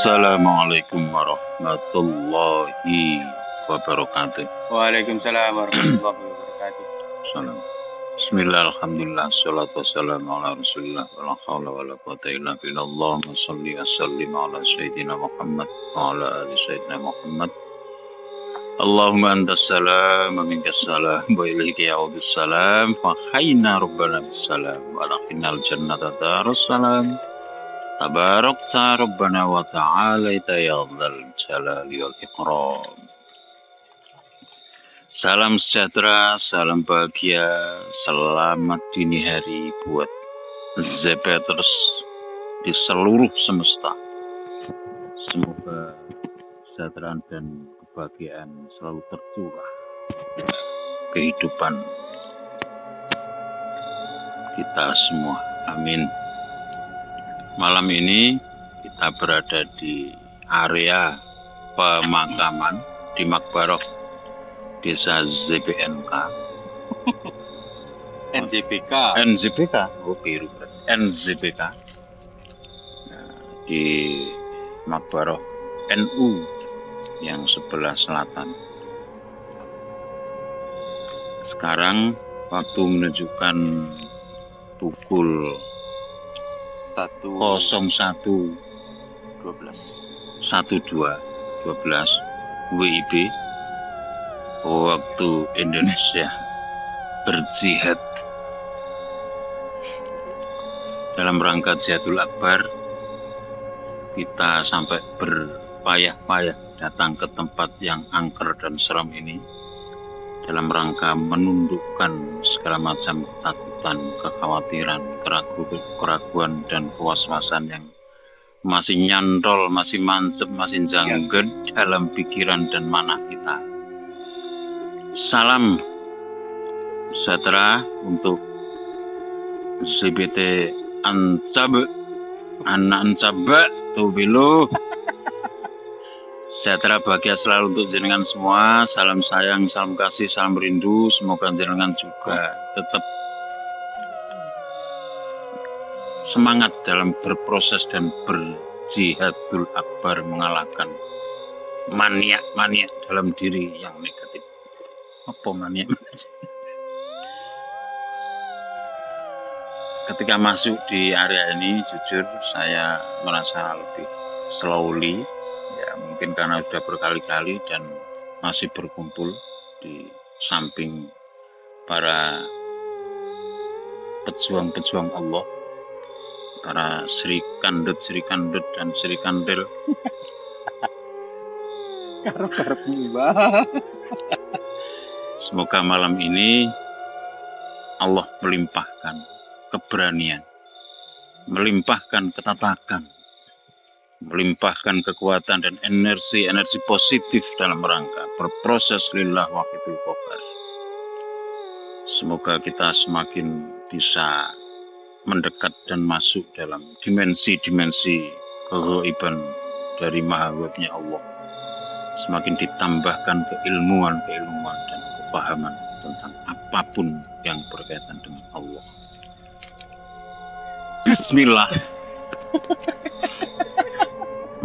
Assalamualaikum warahmatullahi wabarakatuh. Waalaikumsalam warahmatullahi wabarakatuh. Salam. Bismillah, alhamdulillah, salatu wassalamu ala rasulillah, wa la hawla wa la quwata illa billah. Allahumma salli wa sallim ala sayyidina Muhammad wa ala ali sayyidina Muhammad. Allahumma antas salam wa minkas salam wa ilaika ya'udus salam fa hayna rabbana bis salam wa laqinal jannata darus salam. Tabarakta Rabbana wa ta'alaita ya dzal jalali wal ikram. Salam sejahtera, salam bahagia, selamat dini hari buat Zepeters di seluruh semesta. Semoga kesejahteraan dan kebahagiaan selalu tercurah kehidupan kita semua. Amin. Malam ini kita berada di area pemakaman di Makbarah Desa ZBNK. NZBK. Oke, NZBK. Nah, di Makbarah NU yang sebelah selatan. Sekarang waktu menunjukkan pukul 01.12 WIB waktu Indonesia berjihad dalam rangka Jihadul Akbar. Kita sampai berpayah-payah datang ke tempat yang angker dan seram ini dalam rangka menundukkan segala macam ketakutan, kekhawatiran, keraguan, dan kewaswasan yang masih nyantol, masih mancep, masih janggut dalam pikiran dan mana kita. Salam sejahtera untuk ZBT Ancab, anak Ancaba, Tubilu. Sejahtera bahagia selalu untuk jenengan semua. Salam sayang, salam kasih, salam rindu. Semoga jenengan juga tetap semangat dalam berproses dan berjihadul akbar mengalahkan maniak-maniak dalam diri yang negatif. Apa maniak? Ketika masuk di area ini, jujur saya merasa lebih slowly. Ya, mungkin karena sudah berkali-kali dan masih berkumpul di samping para pejuang-pejuang Allah, para Sri Kandut dan Sri Kandel. Semoga malam ini Allah melimpahkan keberanian, melimpahkan ketatakan, melimpahkan kekuatan dan energi positif dalam rangka berproses lillah wahidul qahar. Semoga kita semakin bisa mendekat dan masuk dalam dimensi-dimensi keghaiban dari maha gaibnya Allah. Semakin ditambahkan keilmuan dan kepahaman tentang apapun yang berkaitan dengan Allah. Bismillah.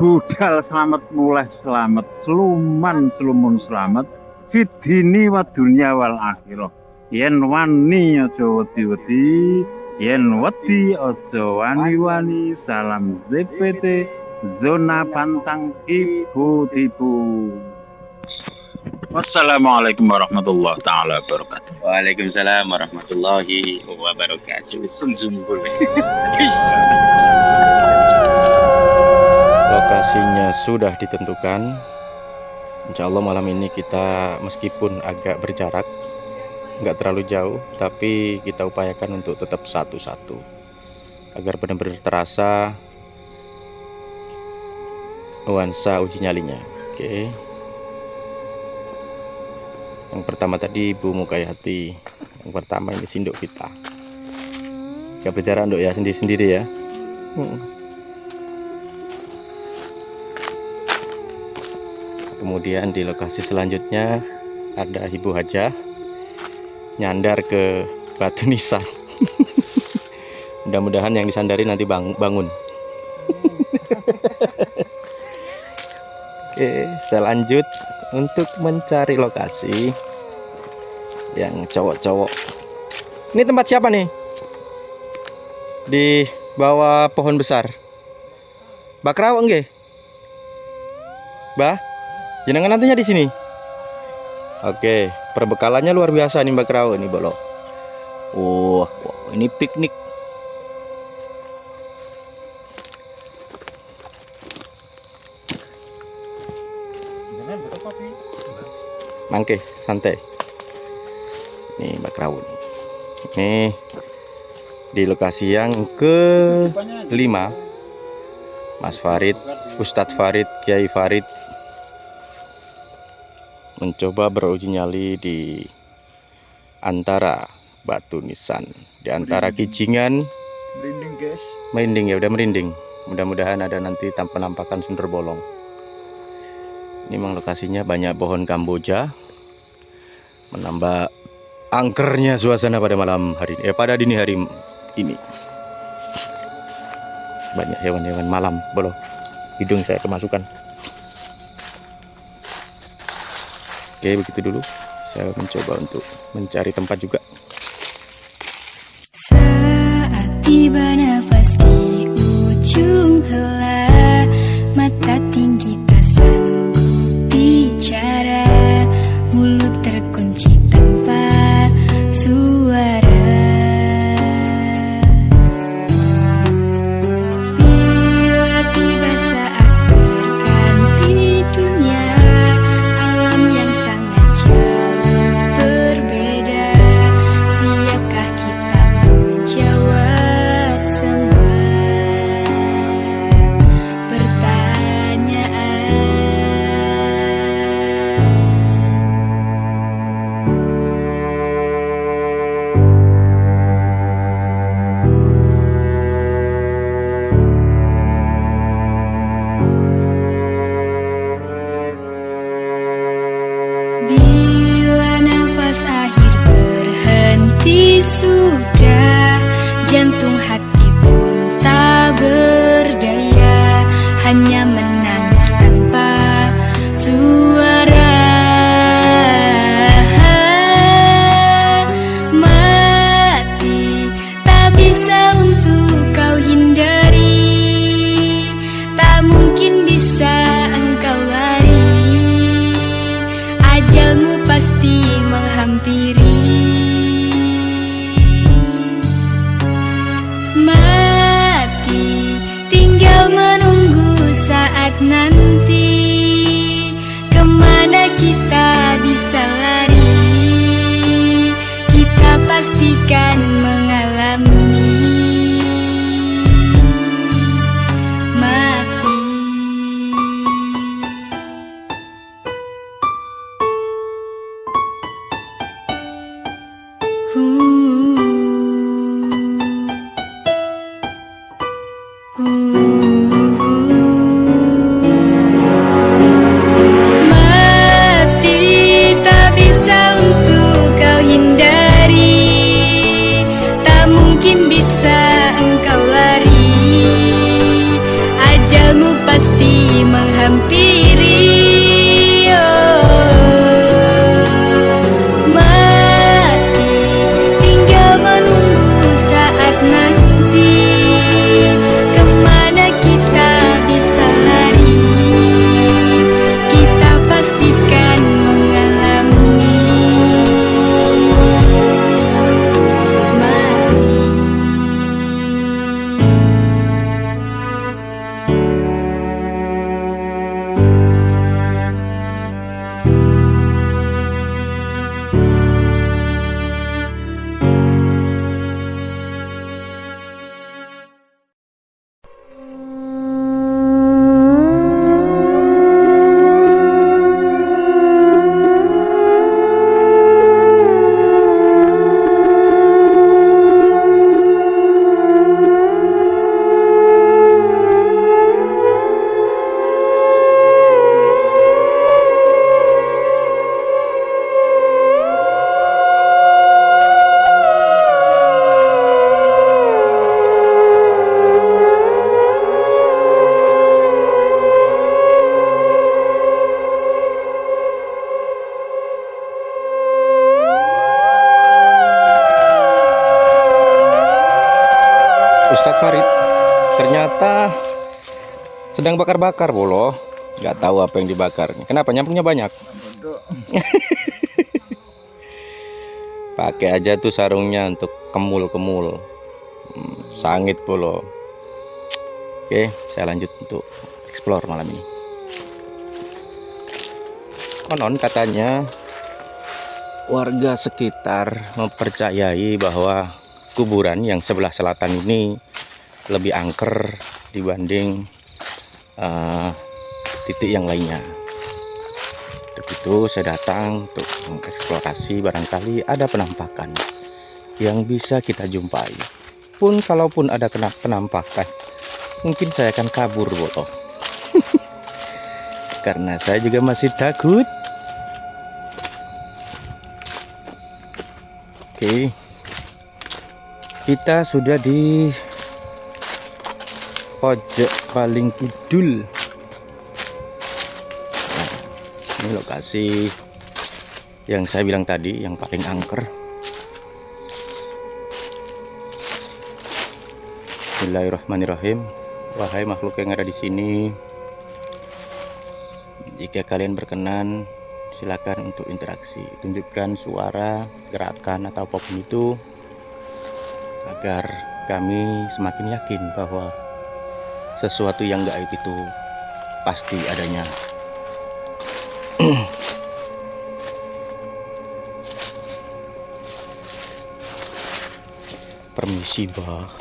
Budal selamat, mulai selamat, selumun selamat, fidini wa dunya wal akhirah. Yen wani aja wedi-wedi, yen wedi aja wani-wani. Salam ZPT, zona pantang tipu-tipu. Wassalamualaikum warahmatullahi taala wabarakatuh. Waalaikumsalam warahmatullahi wabarakatuh. Lokasinya sudah ditentukan. Insya Allah malam ini kita meskipun agak berjarak, nggak terlalu jauh, tapi kita upayakan untuk tetap satu-satu agar benar-benar terasa nuansa uji nyalinya. Oke. Yang pertama tadi Bu Mukayati. Yang pertama ini sinduk kita. Gak berjarak Nduk ya, sendiri-sendiri ya. Kemudian di lokasi selanjutnya ada Ibu Hajah nyandar ke batu nisan. Mudah-mudahan yang disandari nanti bangun. Oke, saya lanjut untuk mencari lokasi yang cowok-cowok. Ini tempat siapa nih? Di bawah pohon besar. Bakraw nggih? Bah, jenengan nantinya di sini. Oke, perbekalannya luar biasa nih Bakraw ini bolok. Wah, ini piknik. Mangke santai. Nih Mbak Krawun. Nih di lokasi yang ke-5, Mas Farid, Ustadz Farid, Kiai Farid mencoba beruji nyali di antara batu nisan, di antara kijingan. Merinding guys. Merinding ya, udah merinding. Mudah-mudahan ada nanti penampakan sumber bolong. Ini memang lokasinya banyak pohon Kamboja, menambah angkernya suasana pada malam hari ini, pada dini hari ini. Banyak hewan-hewan malam, bolo. Hidung saya kemasukan. Oke, begitu dulu. Saya mencoba untuk mencari tempat juga. Saat tiba nafas di ujung hela, mata tinggi tak sanggup bicara, mulut terkunci tanpa suara. Bila tiba saat berganti dunia, alam yang sangat jauh berbeda, siapkah kita menjawab semua pertanyaan? Bila nafas akhir berhenti sudah, jantung hati pun tak berdaya, hanya menangis tanpa suara. Mati tak bisa untuk kau hindari, tak mungkin bisa engkau lari, ajalmu pasti menghampiri. Mati tinggal menunggu saat nanti, kemana kita bisa lari, kita pastikan mengalami mati. Mati tak bisa untuk kau hindari, tak mungkin bisa engkau lari, ajalmu pasti menghampiri. Mati tinggal menunggu saat nanti, kemana kita bisa lari, kita pastikan mengalami Ustadz Farid ternyata sedang bakar-bakar bolo. Nggak tahu apa yang dibakar. Kenapa nyampunya banyak? Pakai aja tuh sarungnya untuk kemul-kemul. Sangit bolo. Oke, saya lanjut untuk explore malam ini. Konon katanya warga sekitar mempercayai bahwa kuburan yang sebelah selatan ini lebih angker dibanding titik yang lainnya. Untuk itu saya datang untuk mengeksplorasi, barangkali ada penampakan yang bisa kita jumpai. Pun kalaupun ada penampakan, mungkin saya akan kabur bolo. Karena saya juga masih takut. Oke, kita sudah di pojok paling kidul. Nah, ini lokasi yang saya bilang tadi, yang paling angker. Bismillahirrahmanirrahim. Wahai makhluk yang ada di sini, jika kalian berkenan, silakan untuk interaksi, tunjukkan suara, gerakan atau apapun itu agar kami semakin yakin bahwa sesuatu yang gaib itu pasti adanya. Permisi, Mbah.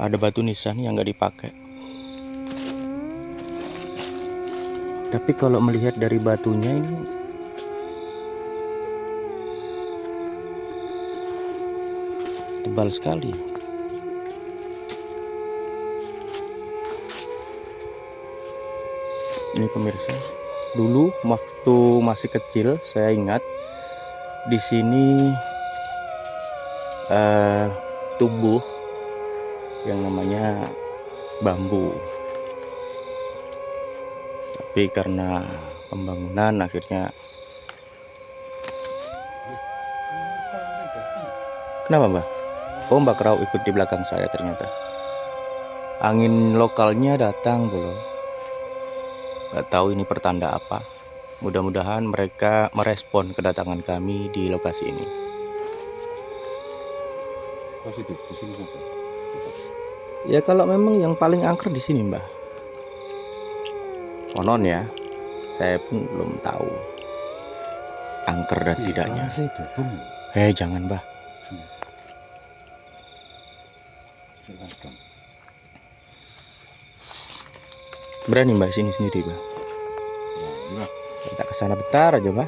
Ada batu nisan yang nggak dipakai. Tapi kalau melihat dari batunya ini tebal sekali. Ini pemirsa, dulu waktu masih kecil saya ingat di sini tumbuh yang namanya bambu. Tapi karena pembangunan akhirnya. Kenapa, Mbak? Oh, Mbak Kerau ikut di belakang saya ternyata. Angin lokalnya datang belum? Gak tahu ini pertanda apa. Mudah-mudahan mereka merespon kedatangan kami di lokasi ini. Positif di sini apa? Ya kalau memang yang paling angker di sini, Mbah. Konon ya, saya pun belum tahu angker dan tidaknya. Jangan, Mbah. Berani Mbah sini sendiri, Mbah. Kita ke sana bentar aja, Mbah.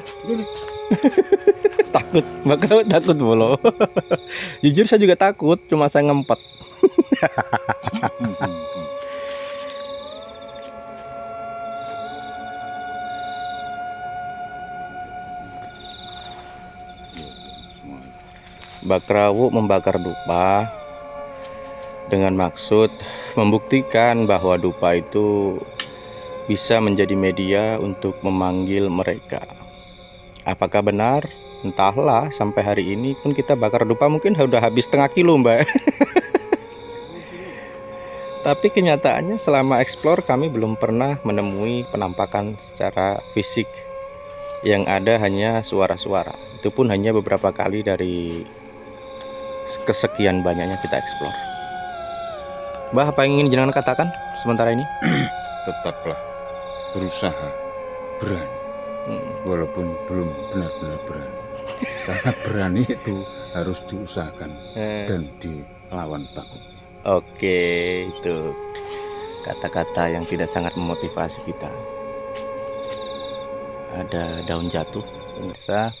Takut, Mbak takut bolo. Jujur saya juga takut, cuma saya ngempet. Bakrawu membakar dupa dengan maksud membuktikan bahwa dupa itu bisa menjadi media untuk memanggil mereka. Apakah benar? Entahlah, sampai hari ini pun kita bakar dupa mungkin sudah habis setengah kilo, Mbak. Tapi kenyataannya selama eksplor kami belum pernah menemui penampakan secara fisik. Yang ada hanya suara-suara. Itu pun hanya beberapa kali dari kesekian banyaknya kita eksplor. Mbah, apa yang ingin jenengan katakan sementara ini? Tetaplah berusaha, berani, walaupun belum benar-benar berani. Karena berani itu harus diusahakan dan dilawan takut. Oke, itu kata-kata yang tidak sangat memotivasi kita. Ada daun jatuh, pemirsa.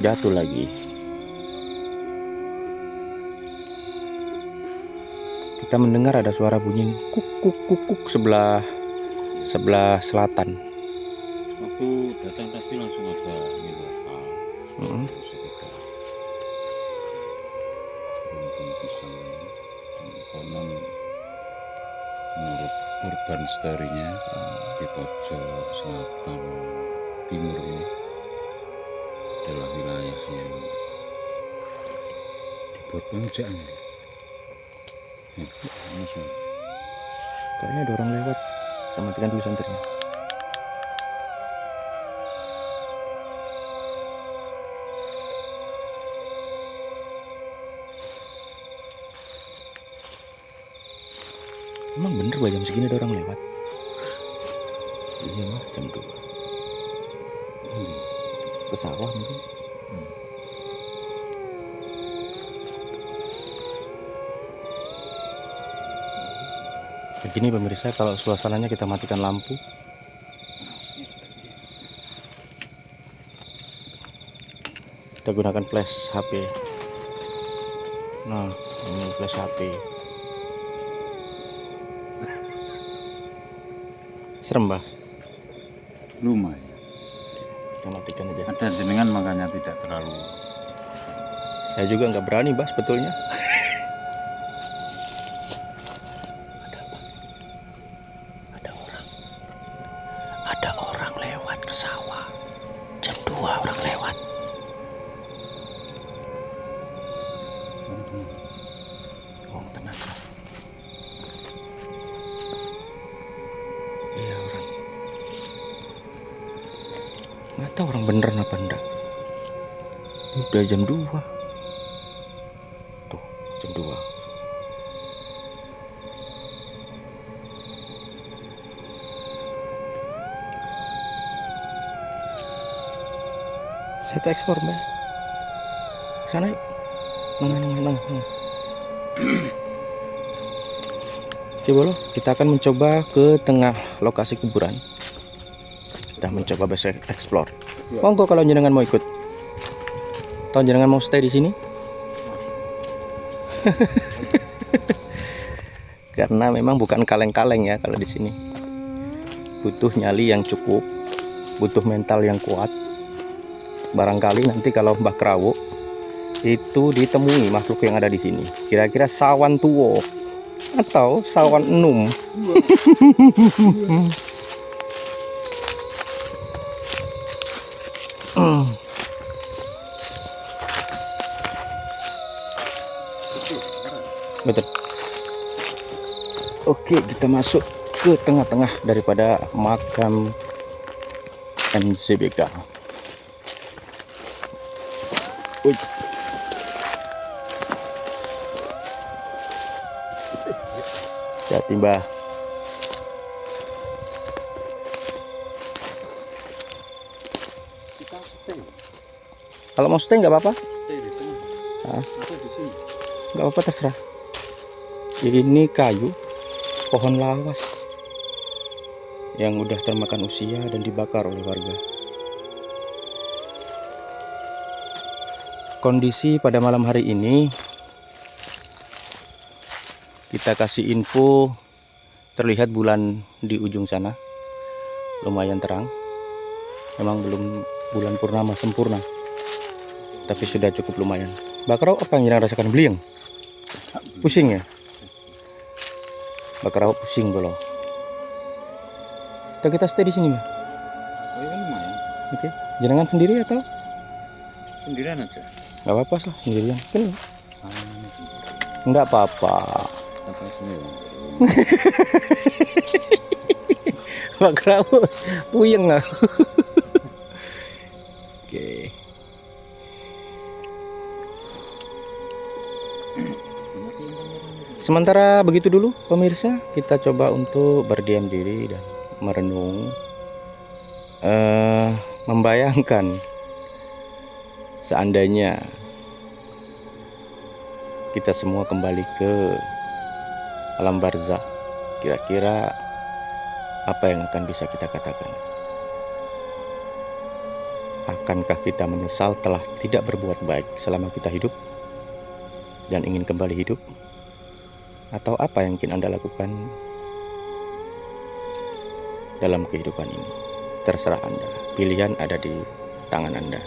Jatuh lagi. Kita mendengar ada suara bunyi kuk kuk kuk kuk sebelah selatan. Waktu datang tadi langsung ada angin lokal. Sekitar rumpun pisang dan konon menurut urban story-nya di pojok selatan timurnya adalah wilayah yang dibuat pemujaannya. Langsung. Kayaknya ada orang lewat. Saya matikan dulu senternya. Emang bener gak jam segini ada orang lewat? Iya mah jam 2. Ke sawah mungkin. Begini pemirsa, kalau suasananya kita matikan lampu. Kita gunakan flash HP. Nah, ini flash HP. Serem, Mbah? Lumayan. Kita matikan aja. Ada jenengan makanya tidak terlalu. Saya juga nggak berani, Mbah, sebetulnya. Ada orang lewat ke sawah. Jam 2 orang lewat. Oh, tenang. Iya, orang. Nggak tahu orang beneran apa enggak. Udah jam 2. Tuh, jam 2. Saya ekspor, Mbak. Sana yuk. Nang. Oke, bolo. Kita akan mencoba ke tengah lokasi kuburan. Kita mencoba basic explore. Monggo kalau jenengan mau ikut. Atau jenengan mau stay di sini? Karena memang bukan kaleng-kaleng ya kalau di sini. Butuh nyali yang cukup, butuh mental yang kuat. Barangkali nanti kalau Mbah Krawo itu ditemui makhluk yang ada di sini. Kira-kira sawan tuwo atau sawan enum. Betul. Oke, kita masuk ke tengah-tengah daripada makam MZBK. Uy. Hati-hati, Mbah. Kalau mau stay nggak apa-apa. Nggak apa-apa, terserah. Ini kayu pohon lawas yang udah termakan usia dan dibakar oleh warga. Kondisi pada malam hari ini kita kasih info, terlihat bulan di ujung sana lumayan terang. Memang belum bulan purnama sempurna, tapi sudah cukup lumayan. Mbak Krawo, apa yang jenengan rasakan? Beliang? Pusing ya? Mbak Krawo pusing belum? Kita stay di sini, Mbak. Oh, ya lumayan. Oke. Jenengan sendiri atau? Sendirian aja. Nggak apa-apa lah, sendirian. Kan? Nggak apa-apa. Mbak Krawo puyeng nggak? Oke. Sementara begitu dulu pemirsa, kita coba untuk berdiam diri dan merenung, membayangkan seandainya kita semua kembali ke alam barzah, kira-kira apa yang akan bisa kita katakan? Akankah kita menyesal telah tidak berbuat baik selama kita hidup dan ingin kembali hidup? Atau apa yang ingin Anda lakukan dalam kehidupan ini? Terserah Anda. Pilihan ada di tangan Anda.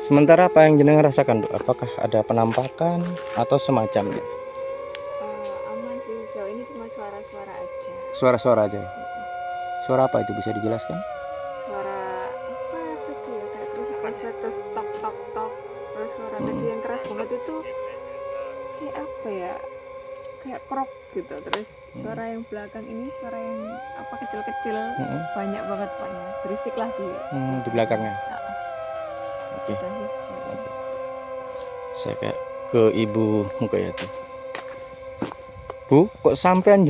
Sementara apa yang jenengan rasakan, Dok? Apakah ada penampakan atau semacamnya? Aman sih, sejauh ini cuma suara-suara aja. Suara-suara aja. Suara apa itu, bisa dijelaskan? Suara apa tadi ya, kayak kerusak-kerusak, terus tok tok tok, terus suara tadi yang keras banget itu kayak apa ya, kayak krok gitu. Terus suara yang belakang ini suara yang apa kecil-kecil, banyak banget pokoknya, berisik lah Di belakangnya. Oke. Itu aja sih. Saya kayak ke Ibu Mukayati. Bu, kok sampean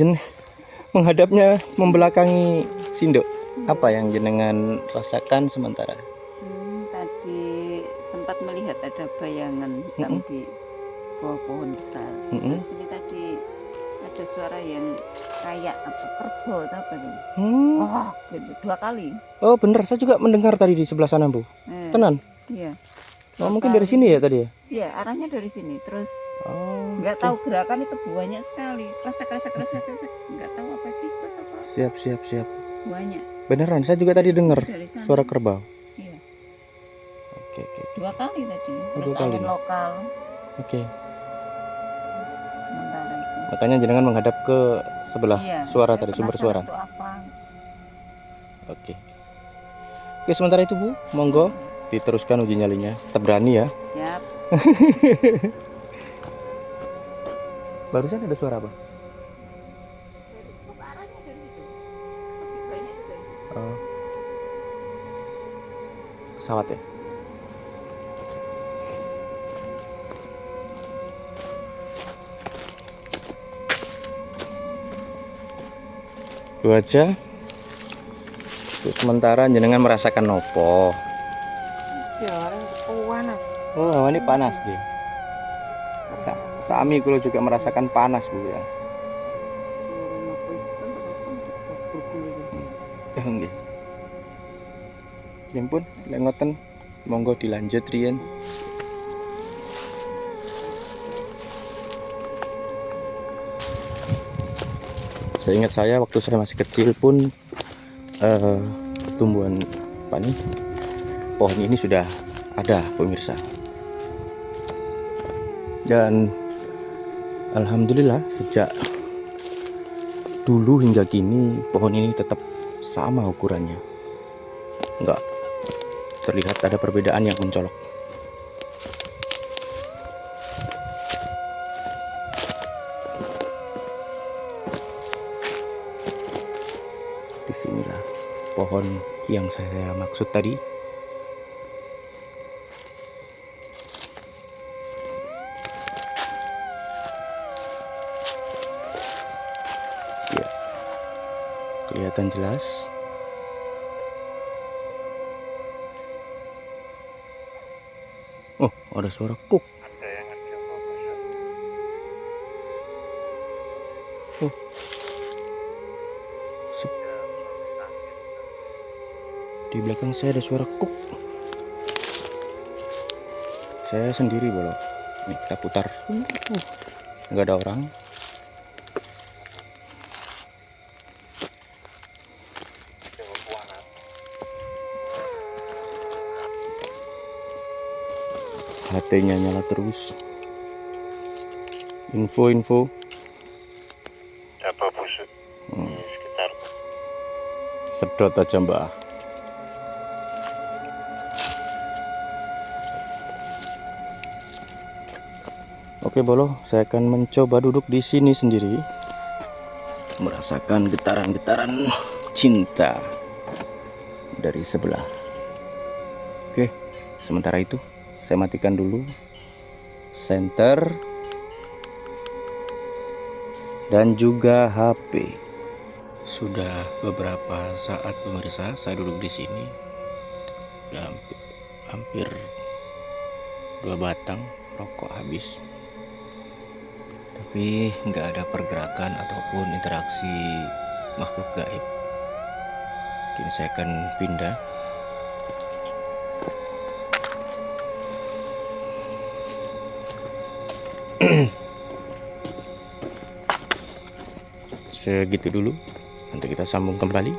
menghadapnya membelakangi Sindok? Apa yang jenengan rasakan sementara? Tadi sempat melihat ada bayangan hitam di bawah pohon besar. Terus ini tadi ada suara yang kayak apa, kerbau atau apa gitu. Wah, gitu, 2 kali. Oh bener, saya juga mendengar tadi di sebelah sana, Bu. Tenan? Iya. Oh, mungkin dari sini ya tadi ya? Iya, arahnya dari sini. Terus nggak tahu gerakan itu banyak sekali. Kresek, nggak tahu apa tikus apa. Siap. Banyak. Beneran, saya juga tadi dengar Dari sana. suara kerbau. Iya. Oke. 2 kali tadi. Terus 2 kali. angin lokal. Oke. Sementara itu. Makanya jenengan menghadap ke sebelah Iya, suara saya tadi, sumber suara. penasaran itu apa. Oke. Oke, sementara itu Bu, monggo diteruskan uji nyalinya. Tetap berani ya. Siap. Barusan ada suara apa? Oh. Pesawat ya? Itu aja. Untuk sementara jenengan merasakan nopo. Ya, orang panas. Oh, hawa ini panas dia. Sami kalau juga merasakan panas Bu ya. Nggih. Ya ampun, lek ngoten monggo dilanjut riyen. Seingat saya waktu saya masih kecil pun tumbuhan apa nih? Pohon ini sudah ada, pemirsa. Dan alhamdulillah sejak dulu hingga kini pohon ini tetap sama ukurannya, enggak terlihat ada perbedaan yang mencolok. Disinilah pohon yang saya maksud tadi. Ya, kelihatan jelas. Oh, ada suara kuk. Oh. Di belakang saya ada suara kuk. Saya sendiri boleh. Nih kita putar. Nggak ada orang. HT-nya nyala terus. Info. Apa busuk di sekitar Sedot aja Mbak. Oke Bolo, saya akan mencoba duduk di sini sendiri, merasakan getaran-getaran cinta dari sebelah. Oke, sementara itu saya matikan dulu senter dan juga HP. Sudah beberapa saat pemirsa saya duduk di sini, hampir 2 batang rokok habis, tapi nggak ada pergerakan ataupun interaksi makhluk gaib. Mungkin saya akan pindah. Segitu dulu, nanti kita sambung kembali.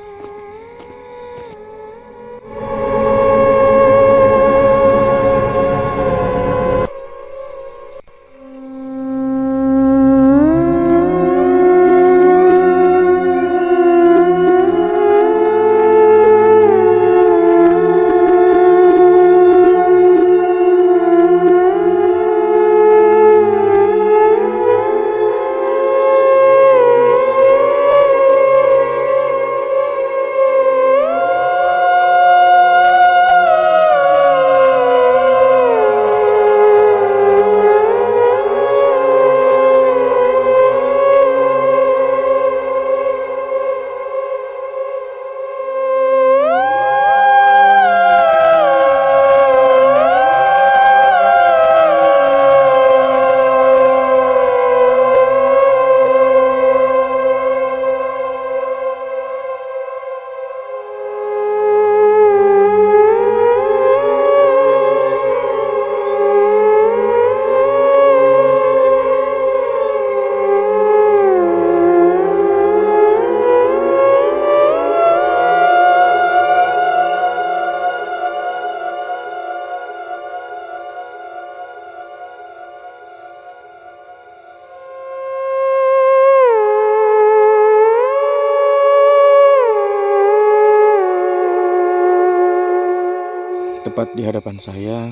tepat di hadapan saya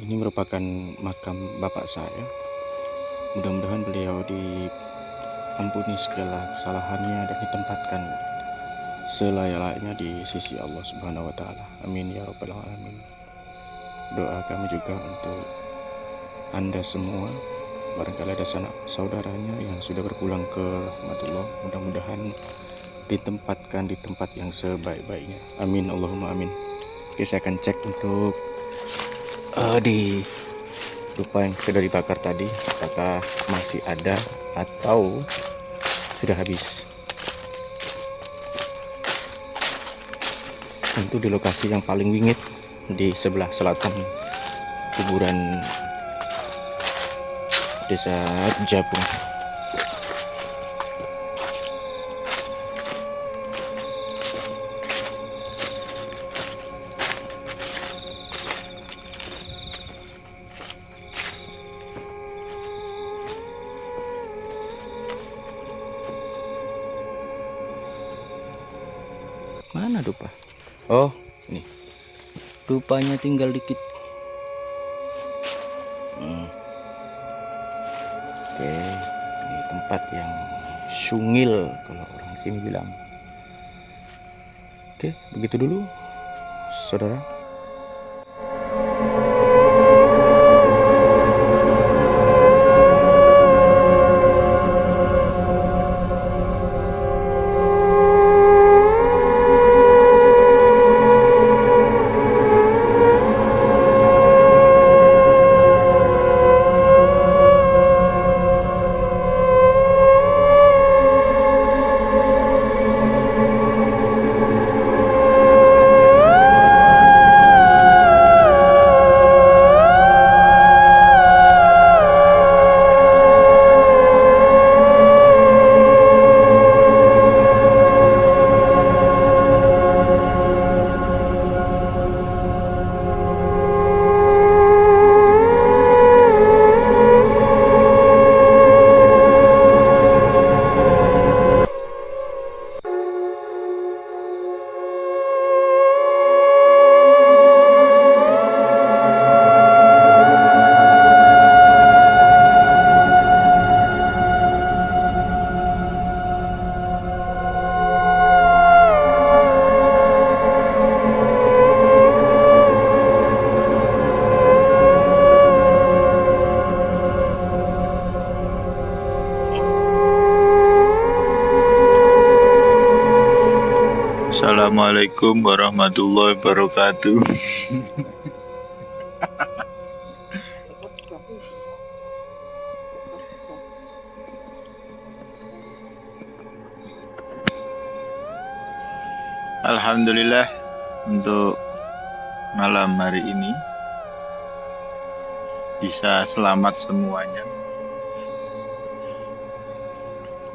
ini merupakan makam bapak saya. Mudah-mudahan beliau diampuni segala kesalahannya dan ditempatkan selayak-layaknya di sisi Allah Subhanahu wa taala. Amin ya rabbal alamin. Doa kami juga untuk Anda semua, barangkali ada sanak saudaranya yang sudah berpulang ke rahmatullah, mudah-mudahan ditempatkan di tempat yang sebaik-baiknya. Amin Allahumma amin. Oke, saya akan cek untuk di dupa yang sudah dibakar tadi, apakah masih ada atau sudah habis. Tentu di lokasi yang paling wingit di sebelah selatan kuburan Desa Japung. Mana dupa? Oh, ini. Dupanya tinggal dikit. Oke, ini tempat yang sungil kalau orang sini bilang. Oke, begitu dulu, saudara. Assalamualaikum warahmatullahi wabarakatuh. Alhamdulillah untuk malam hari ini bisa selamat semuanya,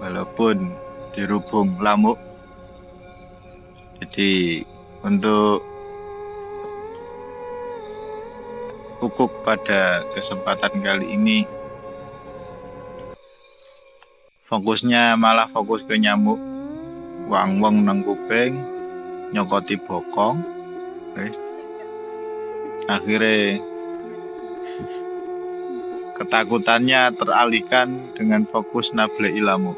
walaupun dirubung lamuk. Jadi untuk pupuk pada kesempatan kali ini fokusnya malah fokus ke nyamuk, wang-wang nang kuping, nyokoti bokong, akhirnya ketakutannya teralihkan dengan fokus nable ilamu.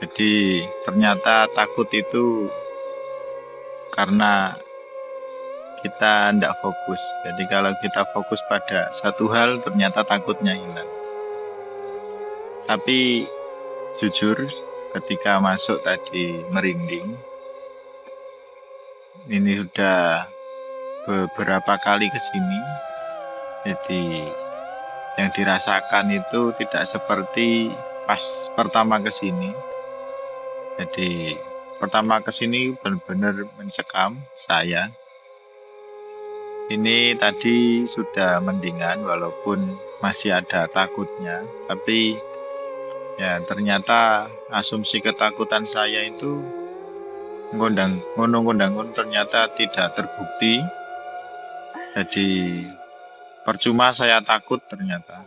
Jadi ternyata takut itu karena kita tidak fokus. Jadi kalau kita fokus pada satu hal, ternyata takutnya hilang. Tapi jujur, ketika masuk tadi merinding. Ini sudah beberapa kali ke sini. Jadi yang dirasakan itu tidak seperti pas pertama ke sini. Jadi pertama ke sini benar-benar mencekam saya. Ini tadi sudah mendingan walaupun masih ada takutnya, tapi ya ternyata asumsi ketakutan saya itu ngundang ternyata tidak terbukti. Jadi percuma saya takut ternyata.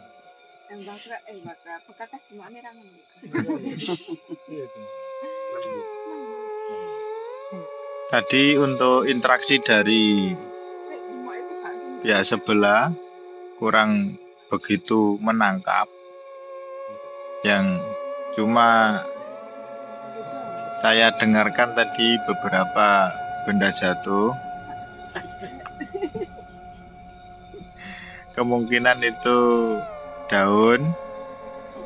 Tadi untuk interaksi dari pihak sebelah kurang begitu menangkap. Yang cuma saya dengarkan tadi beberapa benda jatuh. Kemungkinan itu daun,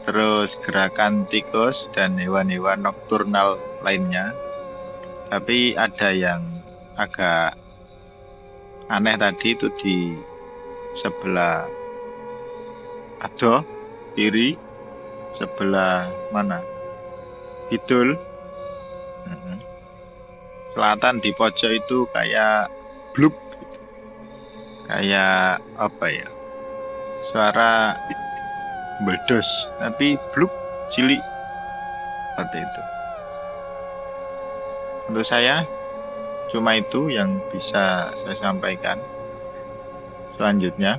terus gerakan tikus dan hewan-hewan nokturnal lainnya. Tapi ada yang agak aneh tadi itu di sebelah adoh kiri, sebelah mana? Kidul. Selatan di pojok itu kayak blub. Kayak apa ya? Suara meledos, tapi blub cilik seperti itu. Untuk saya cuma itu yang bisa saya sampaikan. Selanjutnya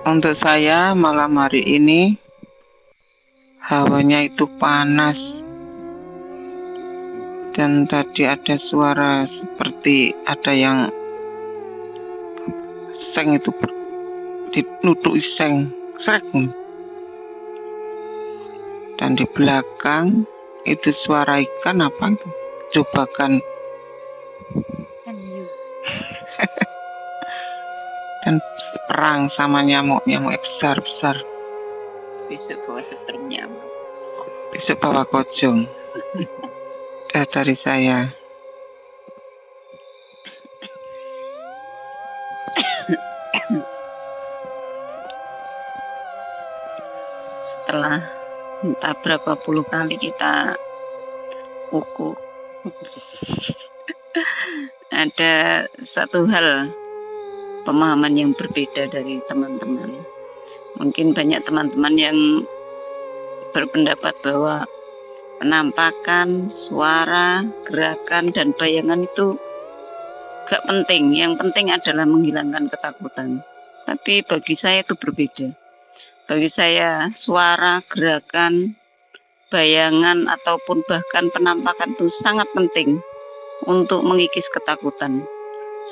untuk saya malam hari ini hawanya itu panas. Dan tadi ada suara seperti ada yang seng itu dinutuki seng, srek. Dan di belakang itu suara ikan apa itu? Jebakan. Dan perang sama nyamuk-nyamuk besar-besar. Besok bawa setrum nyamuk. Besok bawa kocong. Dari saya. Setelah entah berapa puluh kali kita ukur, ada satu hal pemahaman yang berbeda dari teman-teman. Mungkin banyak teman-teman yang berpendapat bahwa penampakan, suara, gerakan, dan bayangan itu gak penting. Yang penting adalah menghilangkan ketakutan. Tapi bagi saya itu berbeda. Bagi saya, suara, gerakan, bayangan, ataupun bahkan penampakan itu sangat penting untuk mengikis ketakutan.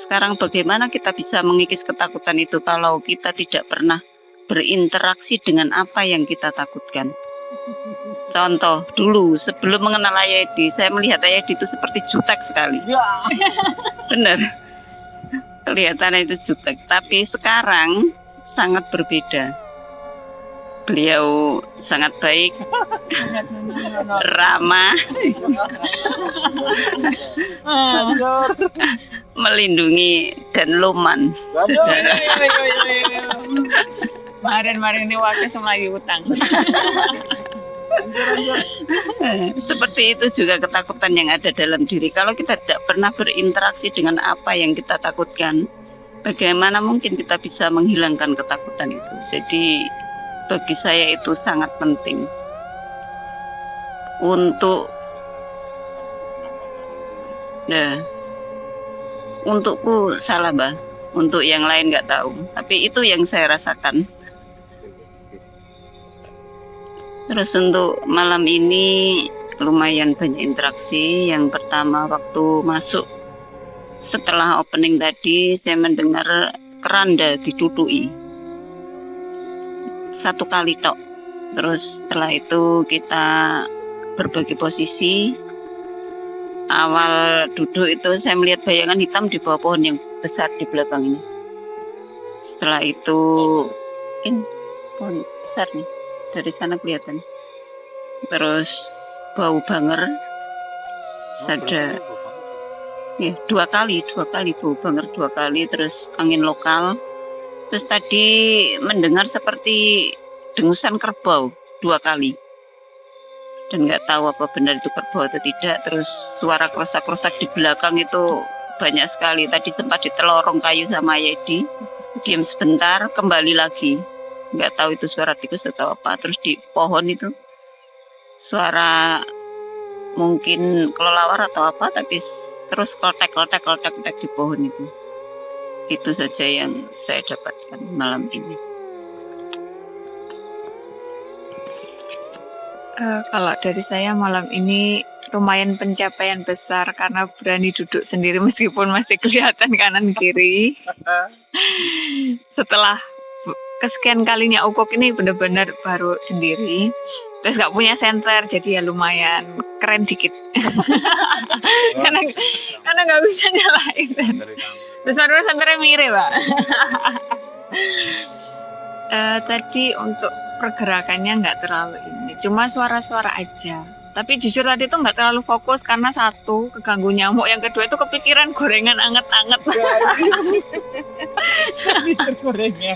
Sekarang bagaimana kita bisa mengikis ketakutan itu kalau kita tidak pernah berinteraksi dengan apa yang kita takutkan? Contoh, dulu sebelum mengenal Ayadi, saya melihat Ayadi itu seperti jutek sekali. Benar. Kelihatannya itu jutek. Tapi sekarang sangat berbeda. Beliau sangat baik, ramah, melindungi dan luman. Kemarin ini wakil sama lagi utang. Seperti itu juga ketakutan yang ada dalam diri. Kalau kita tidak pernah berinteraksi dengan apa yang kita takutkan, bagaimana mungkin kita bisa menghilangkan ketakutan itu? Jadi bagi saya itu sangat penting untuk untukku salah, Mbak. Untuk yang lain nggak tahu. Tapi itu yang saya rasakan. Terus untuk malam ini lumayan banyak interaksi. Yang pertama waktu masuk setelah opening tadi saya mendengar keranda ditutui. Satu kali tok. Terus setelah itu kita berbagi posisi. Awal duduk itu saya melihat bayangan hitam di bawah pohon yang besar di belakang ini. Setelah itu ini pohon besar nih. Dari sana kelihatan. Terus bau banger. Ada ya, dua kali bau banger 2 kali. Terus angin lokal. Terus tadi mendengar seperti dengusan kerbau 2 kali. Dan nggak tahu apa benar itu kerbau atau tidak. Terus suara kerosak-kerosak di belakang itu banyak sekali. Tadi sempat ditelorong kayu sama Ayadi. Diam sebentar, kembali lagi. Nggak tahu itu suara tikus atau apa. Terus di pohon itu suara mungkin kelelawar atau apa, tapi terus kotek di pohon itu. Itu saja yang saya dapatkan malam ini. Kalau dari saya malam ini lumayan pencapaian besar karena berani duduk sendiri meskipun masih kelihatan kanan kiri. Setelah kesekian kalinya ukuk ini benar-benar baru sendiri. Terus nggak punya senter, jadi ya lumayan keren dikit. karena nggak bisa nyalain. Terus baru senternya mirip, Pak. Tadi untuk pergerakannya nggak terlalu ini, cuma suara-suara aja. Tapi jujur tadi tuh nggak terlalu fokus karena satu keganggu nyamuk, yang kedua itu kepikiran gorengan anget-anget. Gorengnya.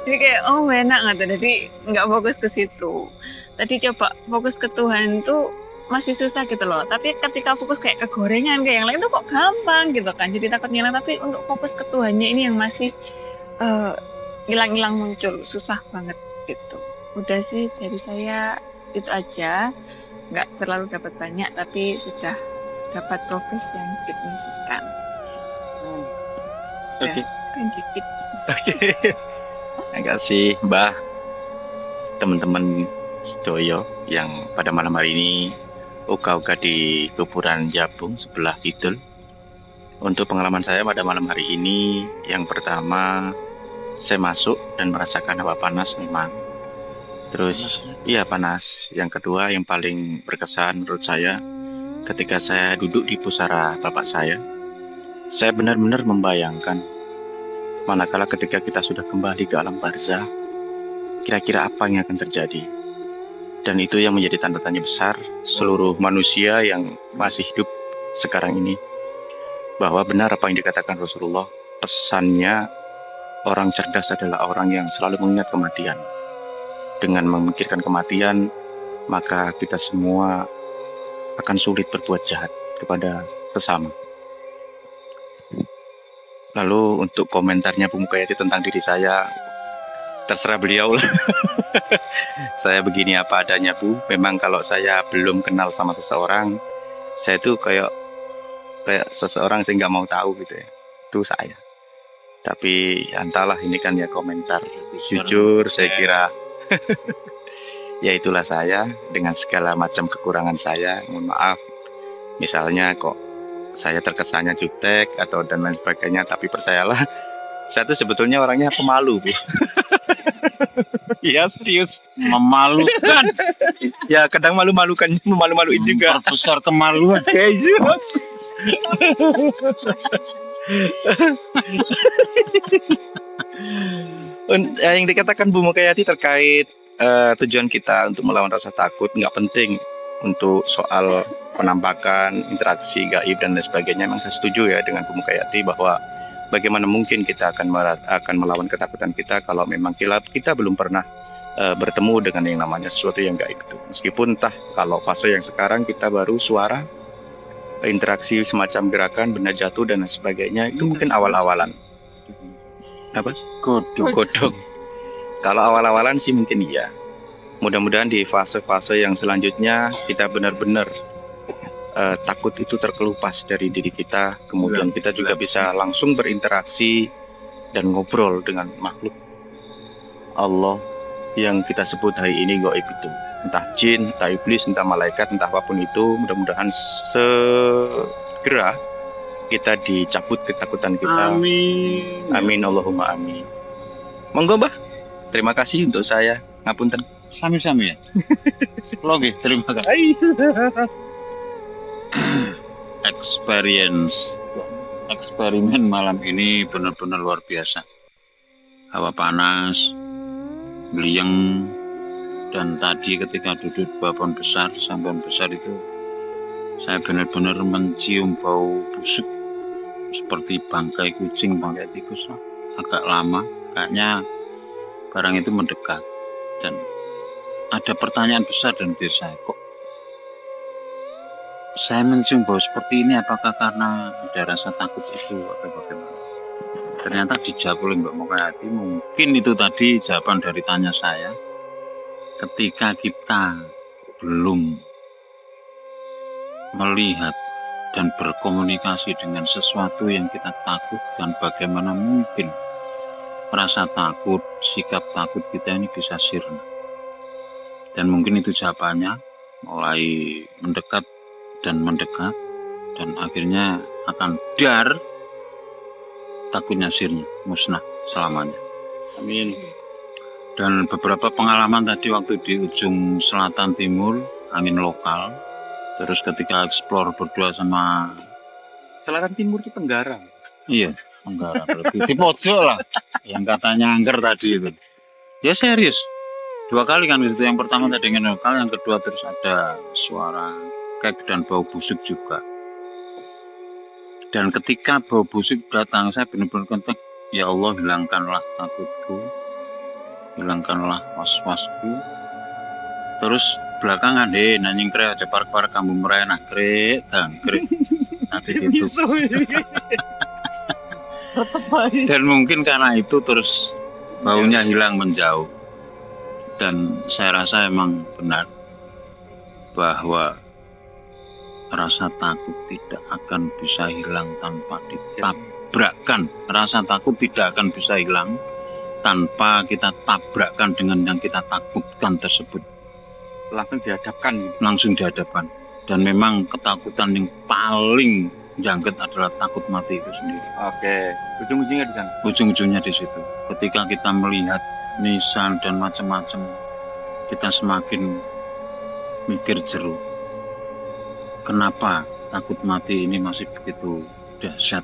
Jadi kayak oh enak gitu, jadi nggak fokus ke situ. Tadi coba fokus ke Tuhan tuh masih susah gitu loh. Tapi ketika fokus kayak ke gorengan kayak yang lain tuh kok gampang gitu kan. Jadi takut ngilang, tapi untuk fokus ke Tuhannya ini yang masih hilang-hilang muncul, susah banget gitu. Udah sih dari saya itu aja, nggak terlalu dapat banyak tapi sudah dapat progres yang signifikan. Oke. Dikit. Oke. Terima kasih Mbah, teman-teman sedoyo yang pada malam hari ini uga-uga di kuburan Jabung sebelah kidul. Untuk pengalaman saya pada malam hari ini, yang pertama saya masuk dan merasakan hawa panas memang. Terus iya panas. Yang kedua yang paling berkesan menurut saya, ketika saya duduk di pusara bapak saya benar-benar membayangkan manakala ketika kita sudah kembali ke alam barzah, kira-kira apa yang akan terjadi. Dan itu yang menjadi tanda tanya besar seluruh manusia yang masih hidup sekarang ini, bahwa benar apa yang dikatakan Rasulullah, pesannya orang cerdas adalah orang yang selalu mengingat kematian. Dengan memikirkan kematian, maka kita semua akan sulit berbuat jahat kepada sesama. Lalu untuk komentarnya Bu Mukayati tentang diri saya, terserah beliau lah. Saya begini apa adanya Bu. Memang kalau saya belum kenal sama seseorang, saya tuh kayak seseorang saya nggak mau tahu gitu ya. Itu saya. Tapi entahlah, ini kan ya komentar jujur saya kira. Ya itulah saya dengan segala macam kekurangan saya. Mohon maaf. Misalnya kok saya terkesannya jutek atau dan lain sebagainya, tapi percayalah saya tuh sebetulnya orangnya pemalu Bu. Iya serius, Memalukan. ya kadang malu-malukan, malu-maluin juga. Besar kemaluan. Yang dikatakan Bu Mukayati terkait tujuan kita untuk melawan rasa takut, nggak penting untuk soal penampakan, interaksi gaib dan lain sebagainya. Memang saya setuju ya dengan Bu Mukayati bahwa bagaimana mungkin kita akan melawan ketakutan kita kalau memang kita belum pernah bertemu dengan yang namanya sesuatu yang gaib itu. Meskipun entah kalau fase yang sekarang kita baru suara, interaksi semacam gerakan, benda jatuh dan lain sebagainya, itu mungkin awal-awalan. Apa? Godong. Kalau awal-awalan sih mungkin iya. Mudah-mudahan di fase-fase yang selanjutnya kita benar-benar takut itu terkelupas dari diri kita. Kemudian kita juga bisa langsung berinteraksi dan ngobrol dengan makhluk Allah yang kita sebut hari ini gaib itu. Entah jin, entah iblis, entah malaikat, entah apapun itu. Mudah-mudahan segera kita dicabut ketakutan kita. Amin. Amin, Allahumma amin. Monggo Mbah, terima kasih untuk saya. Ngapunten. Sami-sami ya. Logi, terima kasih. Eksperimen malam ini benar-benar luar biasa. Hawa panas, beliang, dan tadi ketika duduk di bawah pohon besar, sang pohon besar itu, saya benar-benar mencium bau busuk seperti bangkai kucing, bangkai tikus. Agak lama, kayaknya barang itu mendekat. Dan ada pertanyaan besar dalam diri saya, kok saya mencium bau seperti ini, apakah karena ada rasa takut itu atau bagaimana? Ternyata dijawab oleh Mbak Mukayati, mungkin itu tadi jawaban dari tanya saya. Ketika kita belum melihat dan berkomunikasi dengan sesuatu yang kita takutkan, bagaimana mungkin rasa takut, sikap takut kita ini bisa sirna. Dan mungkin itu jawabannya, mulai mendekat dan mendekat, dan akhirnya akan dar, takutnya sirnya, musnah selamanya. Amin. Dan beberapa pengalaman tadi waktu di ujung selatan timur, angin lokal, terus ketika explore berdua sama... Selatan timur itu Tenggara. Iya, Tenggara, berarti di pojok lah, yang katanya angker tadi itu. Ya serius, 2 kali kan itu. Yang pertama tadi angin lokal, yang kedua terus ada suara kek dan bau busuk juga. Dan ketika bau busuk datang, saya benar-benar kontak, ya Allah, hilangkanlah takutku, hilangkanlah was-wasku. Terus belakangan nanying kre aja par kamu merena kre dan kre nanti gitu. Dan mungkin karena itu terus baunya hilang menjauh. Dan saya rasa emang benar bahwa rasa takut tidak akan bisa hilang tanpa ditabrakkan. Rasa takut tidak akan bisa hilang tanpa kita tabrakkan dengan yang kita takutkan tersebut. Langsung dihadapkan. Langsung dihadapkan. Dan memang ketakutan yang paling jangkut adalah takut mati itu sendiri. Oke. Ujung-ujungnya di sana. Ujung-ujungnya di situ. Ketika kita melihat nisan dan macam-macam, kita semakin mikir jeruk. Kenapa takut mati ini masih begitu dahsyat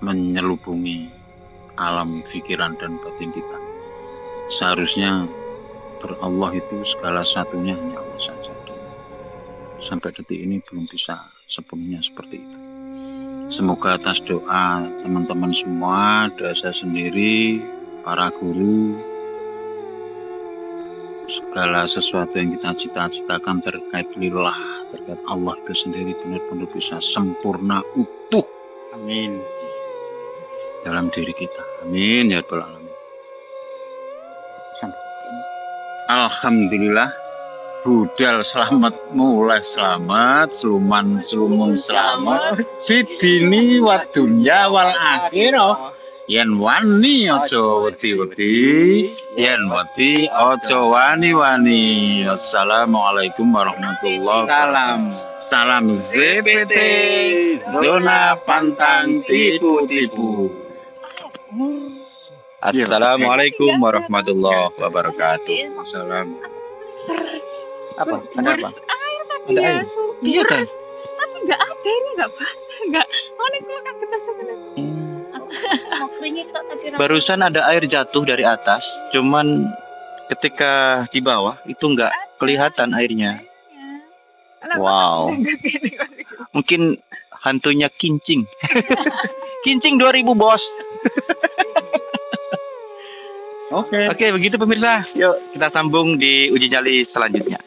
menyelubungi alam pikiran dan batin kita? Seharusnya berallah itu segala satunya hanya Allah saja. Sampai detik ini belum bisa sepenuhnya seperti itu. Semoga atas doa teman-teman semua, doa saya sendiri, para guru, segala sesuatu yang kita cita-citakan terkait lillah, terkait Allah itu sendiri benar-benar bisa sempurna, utuh. Amin. Dalam diri kita. Amin ya rabbal alamin. Alhamdulillah, budal selamat, mulai selamat, seluman selamat, fitini wa dunya wal akhirah. Yen wani ojo wedi-wedi, yen wedi ojo wani-wani. Assalamualaikum warahmatullahi wabarakatuh. Salam ZPT, zona pantang tipu-tipu. Assalamualaikum warahmatullahi wabarakatuh. Salam. Apa? Ada apa? Ada air. Iya kan? Tapi nggak ada ini nggak Oh ini kok kaget aja. Barusan ada air jatuh dari atas, cuman ketika di bawah itu nggak kelihatan airnya. Wow. Mungkin hantunya kincing. Kincing 2000 bos. Oke, begitu pemirsa. Yuk kita sambung di uji nyali selanjutnya.